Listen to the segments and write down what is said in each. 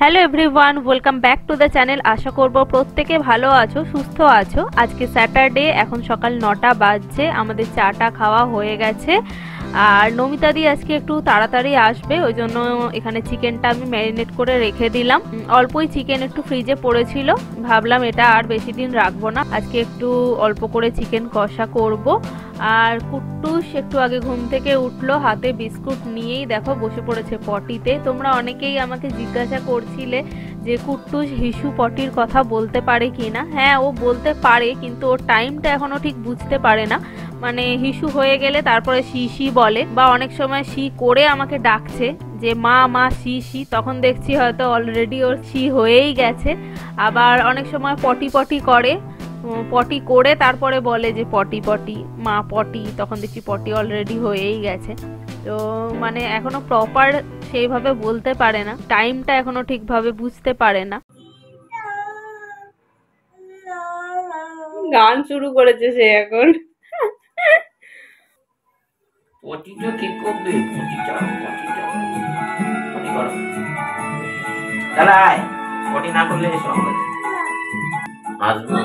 Hello everyone, welcome back to the channel. আশা করব প্রত্যেকে ভালো আছো, সুস্থ আছো। আজকে স্যাটারডে, এখন সকাল 9টা বাজছে। আমাদের চাটা খাওয়া হয়ে গেছে। আর নমিতাদি আজকে একটু তাড়াতাড়ি আসবে, ওই জন্য এখানে চিকেনটা আমি ম্যারিনেট করে রেখে দিলাম। অল্পই চিকেন একটু ফ্রিজে পড়েছিল, ভাবলাম এটা আর বেশি দিন রাখবো না, আজকে একটু অল্প করে চিকেন কষা করব। আর কুট্টুস একটু আগে ঘুম থেকে উঠলো, হাতে বিস্কুট নিয়েই দেখো বসে পড়েছে পটিতে। তোমরা অনেকেই আমাকে জিজ্ঞাসা করছিলে যে কুট্টুস হিসু পটির কথা বলতে পারে কিনা। হ্যাঁ, ও বলতে পারে, কিন্তু ওর টাইমটা এখনো ঠিক বুঝতে পারে না। মানে হিসু হয়ে গেলে তারপরে শি শি বলে, বা অনেক সময় শি করে আমাকে ডাকছে যে মা মা শি শি, তখন দেখছি হয়তো অলরেডি ওর শি হয়েই গেছে। আবার অনেক সময় পটি পটি করে, পটি করে তারপরে বলে যে পটি পটি মা পটি, তখন দেখছি পটি অলরেডি হয়েই গেছে। তো মানে এখনো প্রপার সেইভাবে বলতে পারে না, টাইমটা এখনো ঠিকভাবে বুঝতে পারে না। গান শুরু করেছে সে এখন। পটিটা কি করবে? পটিটা পটি করো, চালাই। পটি না করলে এসো আমাদের আসবো।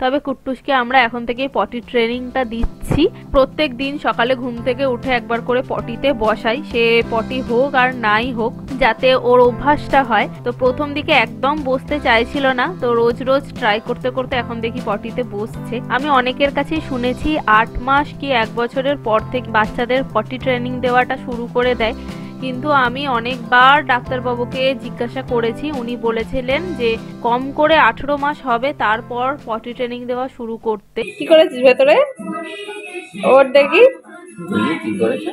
তবে কুট্টুসকে আমরা এখন থেকেই পটি ট্রেনিংটা দিচ্ছি। প্রত্যেক দিন সকালে ঘুম থেকে উঠে একবার করে পটিতে বসাই, সে পটি হোক আর নাই হোক, যাতে ওর অভ্যাসটা হয়। তো প্রথম দিকে একদম বসতে চাইছিল না, তো রোজ রোজ ট্রাই করতে করতে এখন দেখি পটিতে বসছে। আমি অনেকের কাছেই শুনেছি 8 মাস কি 1 বছরের পর থেকে বাচ্চাদের পটি ট্রেনিং দেওয়াটা শুরু করে দেয়, কিন্তু আমি অনেকবার ডাক্তারবাবুকে জিজ্ঞাসা করেছি, উনি বলেছিলেন যে কম করে 18 মাস হবে তারপর পটি ট্রেনিং দেওয়া শুরু করতে। কি করেছিস ভেতরে ওর দেখি? কি করেছে?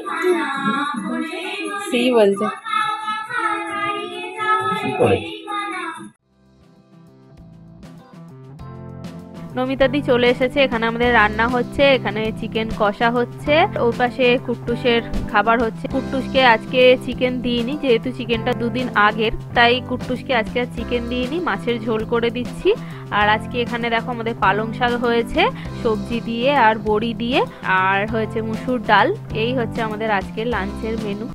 সি বলছে। কি করেছে? নমিতাদি চলে এসেছে, এখানে আমাদের রান্না হচ্ছে, এখানে চিকেন কষা হচ্ছে, ওই পাশে কুট্টুসের খাবার হচ্ছে। কুট্টুসকে আজকে চিকেন দিইনি, যেহেতু চিকেনটা 2 দিন আগের, তাই কুট্টুসকে আজকে আর চিকেন দিইনি, মাছের ঝোল করে দিচ্ছি। আর আজকে এখানে দেখো আমাদের পালং শাক হয়েছে সবজি দিয়ে আর বড়ি দিয়ে, আর হয়েছে মুসুর ডাল। এই হচ্ছে আমাদের আজকের লাঞ্চের মেনু।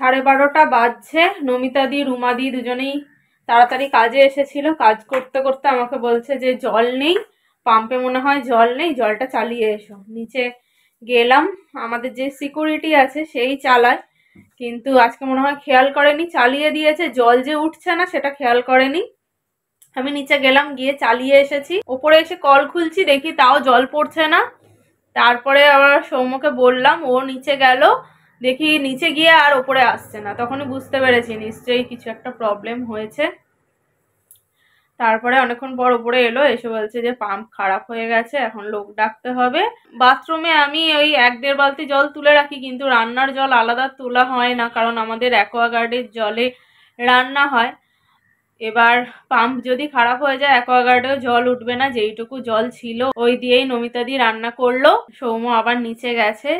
সাড়ে 12টা বাজছে। নমিতাদি রুমাদি দুজনেই তাড়াতাড়ি কাজে এসেছিল, কাজ করতে করতে আমাকে বলছে যে জল নেই, পাম্পে মনে হয় জল নেই, জলটা চালিয়ে এসো। নিচে গেলাম, আমাদের যে সিকিউরিটি আছে সেই চালায়, কিন্তু আজকে মনে হয় খেয়াল করেনি, চালিয়ে দিয়েছে, জল যে উঠছে না সেটা খেয়াল করেনি। আমি নিচে গেলাম, গিয়ে চালিয়ে এসেছি, ওপরে এসে কল খুলছি, দেখি তাও জল পড়ছে না। তারপরে আবার সৌম্যকে বললাম, ও নিচে গেল, দেখি নিচে গিয়ে আর ওপরে আসছে না, তখনই বুঝতে পেরেছি নিশ্চয়ই কিছু একটা প্রবলেম হয়েছে। তারপরে অনেকক্ষণ পর ওপরে এলো, এসে বলছে যে পাম্প খারাপ হয়ে গেছে, এখন লোক ডাকতে হবে। বাথরুমে আমি ওই 1-1.5 বালতি জল তুলে রাখি, কিন্তু রান্নার জল আলাদা তোলা হয় না, কারণ আমাদের অ্যাকোয়াগার্ডের জলে রান্না হয়। এবার পাম্প যদি খারাপ হয়ে যায় অ্যাকোয়াগার্ডেও জল উঠবে না, যেইটুকু জল ছিল ওই দিয়েই নমিতাদি রান্না করলো। সৌম্য আবার নিচে গেছে,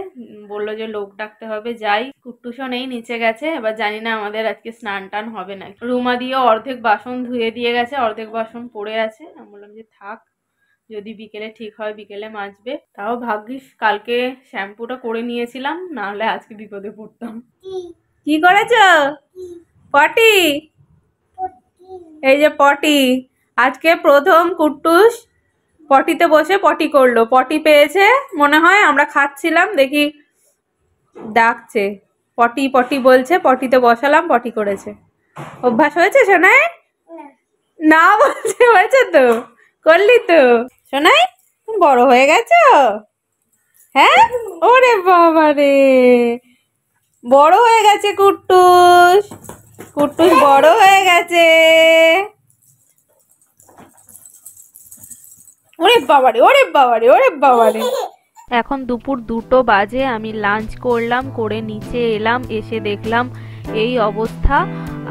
বললো যে লোক ডাকতে হবে, যাই। কুট্টুসও নেই, নিচে গেছে। এবার জানি না আমাদের আজকে স্নান টান হবে না। রুমা দিয়ে অর্ধেক বাসন ধুয়ে দিয়ে গেছে, অর্ধেক বাসন পড়ে আছে। আমি বললাম যে থাক, যদি বিকেলে ঠিক হয় বিকেলে মাজবে। তাও ভাগ্যিস কালকে শ্যাম্পুটা করে নিয়েছিলাম, না হলে আজকে বিপদে পড়তাম। কি করেছ? পটি। এই যে পটি, আজকে প্রথম কুট্টুস পটিতে বসে পটি করলো। পটি পেয়েছে মনে হয়, আমরা খাচ্ছিলাম দেখি ডাকছে, পটি পটি বলছে, পটিতে বসালাম, পটি করেছে। অভ্যাস হয়েছে সোনাই? না বলছে, হয়েছে তো, করলি তো সোনাই, বড় হয়ে গেছো। হ্যাঁ, ওরে বাবা রে, বড় হয়ে গেছে কুট্টুস, কুট্টুস বড় হয়ে গেছে। ওরে বাবারে, ওরে বাবারে, ওরে বাবারে। এখন দুপুর 2টো বাজে, আমি লাঞ্চ করলাম, করে নিচে এলাম, এসে দেখলাম এই অবস্থা।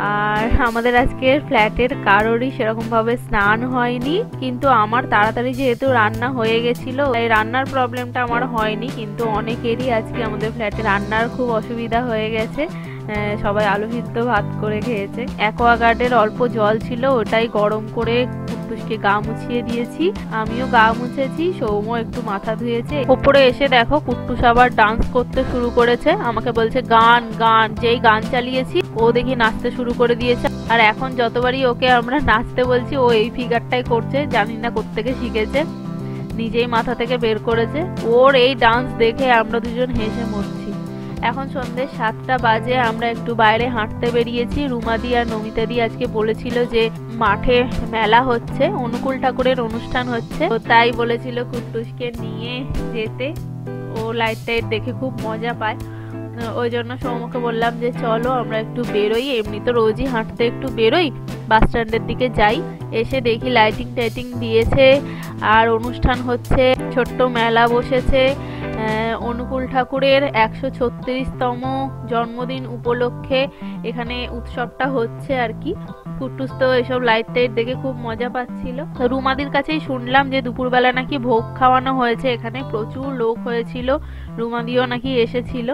আর আমাদের আজকের ফ্ল্যাটের কারোরই সেরকমভাবে স্নান হয়নি, কিন্তু আমার তাড়াতাড়ি যেহেতু রান্না হয়ে গেছিলো এই রান্নার প্রবলেমটা আমার হয়নি, কিন্তু অনেকেরই আজকে আমাদের ফ্ল্যাটে রান্নার খুব অসুবিধা হয়ে গেছে। সবাই আলু সিদ্ধ ভাত করে খেয়েছে। অ্যাকোয়াগার্ডের অল্প জল ছিল, ওটাই গরম করে কুট্টুসকে গা মুছিয়ে দিয়েছি, আমিও গা মুছেছি, সৌম একটু মাথা ধুয়েছে। ওপরে এসে দেখো কুট্টুস আবার ডান্স করতে শুরু করেছে, আমাকে বলছে গান গান। যেই গান চালিয়েছি ও দেখি নাচতে শুরু করে দিয়েছে। আর এখন যতবারই ওকে আমরা নাচতে বলছি ও এই ফিগারটাই করছে, জানি না কোত্থেকে শিখেছে, নিজেই মাথা থেকে বের করেছে। ওর এই ডান্স দেখে আমরা দুজন হেসে মরছি। এখন সন্ধ্যে 7টা বাজে, আমরা একটু বাইরে হাঁটতে বেরিয়েছি। রুমাদি আর নমিতাদি আজকে বলেছিল যে মাঠে মেলা হচ্ছে, অনুকূল ঠাকুরের অনুষ্ঠান হচ্ছে, তো তাই বলেছিল কুট্টুসকে নিয়ে যেতে। ও লাইট টাইট দেখে খুব মজা পায়, ওই জন্য সৌমকে বললাম যে চলো আমরা একটু বেরোই, এমনি তো রোজই হাঁটতে একটু বেরোই, বাস স্ট্যান্ডের দিকে যাই। এসে দেখি লাইটিং টাইটিং দিয়েছে আর অনুষ্ঠান হচ্ছে, ছোট্ট মেলা বসেছে। অনুকূল ঠাকুরের 136তম জন্মদিন উপলক্ষে এখানে উৎসবটা হচ্ছে আর কি। কুট্টুস তো এসব লাইট টাইট দেখে খুব মজা পাচ্ছিল। রুমাদির কাছেই শুনলাম যে দুপুরবেলা নাকি ভোগ খাওয়ানো হয়েছে, এখানে প্রচুর লোক হয়েছিল, রুমাদিও নাকি এসেছিল।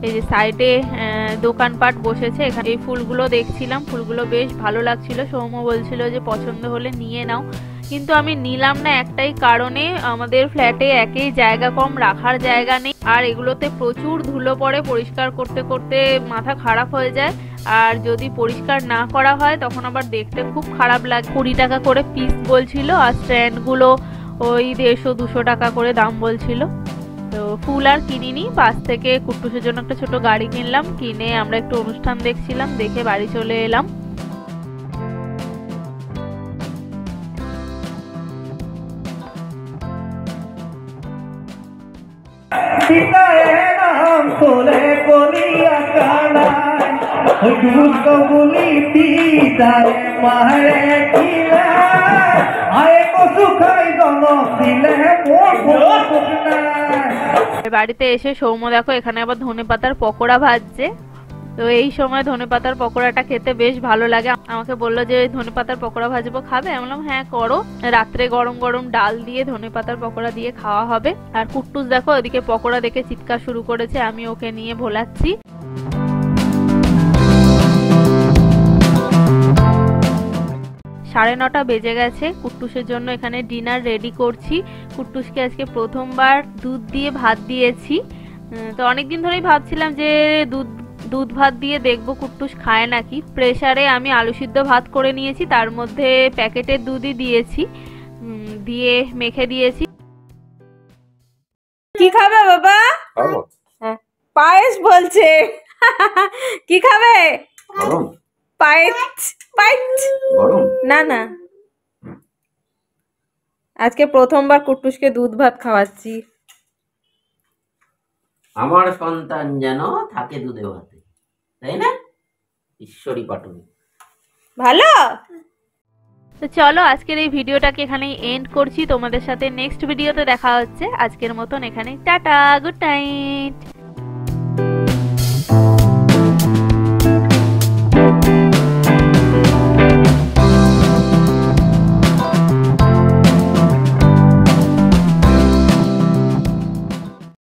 এই যে সাইডে দোকানপাট বসেছে, এখানে এই ফুলগুলো দেখছিলাম, ফুলগুলো বেশ ভালো লাগছিল। সৌম্য বলছিল যে পছন্দ হলে নিয়ে নাও, কিন্তু আমি নিলাম না একটাই কারণে, আমাদের ফ্ল্যাটে একেই জায়গা কম, রাখার জায়গা নেই, আর এগুলোতে প্রচুর ধুলো পড়ে, পরিষ্কার করতে করতে মাথা খারাপ হয়ে যায়। আর যদি পরিষ্কার না করা হয় তখন আবার দেখতে খুব খারাপ লাগে। 20 টাকা করে পিস বলছিল, আর স্ট্যান্ডগুলো ওই 150-200 টাকা করে দাম বলছিল। তো ফুল আর কিনিনি, পাশ থেকে কুট্টুসের জন্য একটা ছোট গাড়ি কিনলাম, কিনে আমরা একটু অনুষ্ঠান দেখছিলাম, দেখে বাড়ি চলে এলাম। বাড়িতে এসে সৌম্য দেখো এখানে আবার ধনেপাতার পকোড়া ভাজছে। তো এই সময় ধনেপাতার পকোড়াটা খেতে বেশ ভালো লাগে। আমাকে বললো যে ধনেপাতার পকোড়া ভাজবো, খাবে? আমি বললাম হ্যাঁ করো, রাত্রে গরম গরম ডাল দিয়ে ধনেপাতার পকোড়া দিয়ে খাওয়া হবে। আর কুট্টুস দেখো ওদিকে পকোড়া দেখে চিৎকার শুরু করেছে, আমি ওকে নিয়ে ভোলাচ্ছি। 9:30 বেজে গেছে, কুট্টুসের জন্য এখানে ডিনার রেডি করছি। কুট্টুসকে আজকে প্রথমবার দুধ দিয়ে ভাত দিয়েছি। তো অনেকদিন ধরেই ভাবছিলাম যে দুধ ভাত দিয়ে দেখবো কুট্টুস খায় নাকি। প্রেসারে আমি আলু সিদ্ধ ভাত করে নিয়েছি, তার মধ্যে প্যাকেটের দুধই দিয়েছি, দিয়ে মেখে দিয়েছি। কি খাবে বাবা? পায়েস বলছে। কি খাবে? পায়েস। না না, আজকে প্রথমবার কুট্টুসকে দুধ ভাত খাওয়াচ্ছি। আমার সন্তান যেন থাকে দুধে ভাতে, তাই না? ঈশ্বরী পাটুনি ভালো। তো চলো আজকের এই ভিডিওটাকে এখানেই এন্ড করছি, তোমাদের সাথে নেক্সট ভিডিওতে দেখা হচ্ছে। আজকের মতন এখানেই টাটা, গুড নাইট।